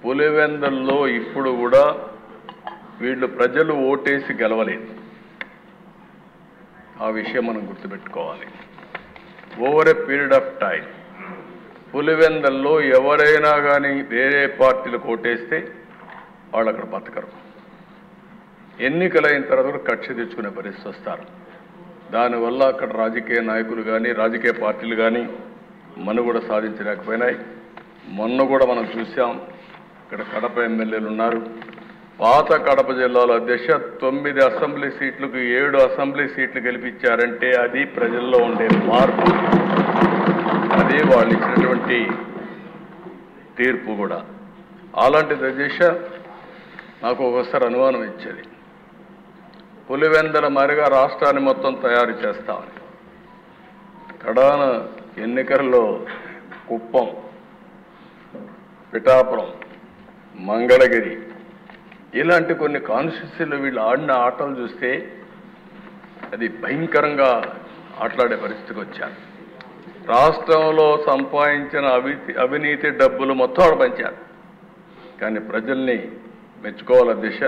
పులివెందుల్లో ఇప్పుడు కూడా వీళ్ళు ప్రజలు ఓటేసి గెలవలేదు. ఆ విషయం మనం గుర్తుపెట్టుకోవాలి. Over a period of time పులివెందుల్లో ఎవరైనా కానీ వేరే పార్టీలకు ఓటేస్తే వాళ్ళు అక్కడ బతకరు. ఎన్నికలైన తర్వాత కక్ష తెచ్చుకునే పరిస్థితి వస్తారు. దానివల్ల అక్కడ రాజకీయ నాయకులు కానీ రాజకీయ పార్టీలు కానీ మనుగడ సాధించలేకపోయినాయి. మొన్న కూడా మనం చూసాం, ఇక్కడ కడప ఎమ్మెల్యేలు ఉన్నారు. పాత కడప జిల్లాలో అధ్యక్ష 9 అసెంబ్లీ సీట్లకు 7 అసెంబ్లీ సీట్లు గెలిపించారంటే అది ప్రజల్లో ఉండే మార్పు, అదే వాళ్ళు ఇచ్చినటువంటి తీర్పు కూడా. అలాంటిది అధ్యక్ష నాకు ఒకసారి అనుమానం ఇచ్చేది, పులివెందుల మారిగా రాష్ట్రాన్ని మొత్తం తయారు చేస్తామని. కడాన ఎన్నికల్లో కుప్పం, పిఠాపురం, మంగళగిరి ఇలాంటి కొన్ని కాన్స్టిట్యూన్సీలు వీళ్ళు ఆడిన ఆటలు చూస్తే అది భయంకరంగా ఆటలాడే పరిస్థితికి వచ్చారు. రాష్ట్రంలో సంపాదించిన అవినీతి డబ్బులు మొత్తం ఆడ పంచారు. కానీ ప్రజల్ని మెచ్చుకోవాలి అధ్యక్ష.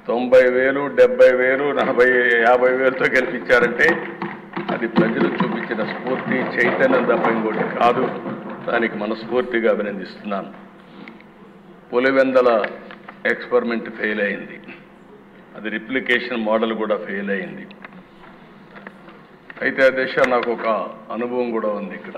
90,000, 70,000, 40,000, 50,000తో గెలిపించారంటే అది ప్రజలు చూపించిన స్ఫూర్తి, చైతన్యం తప్ప ఇంకోటి కాదు. దానికి మనస్ఫూర్తిగా అభినందిస్తున్నాను. పులివెందుల ఎక్స్పెరిమెంట్ ఫెయిల్ అయింది, అది రిప్లికేషన్ మోడల్ కూడా ఫెయిల్ అయింది. అయితే అధ్యక్ష నాకు ఒక అనుభవం కూడా ఉంది ఇక్కడ.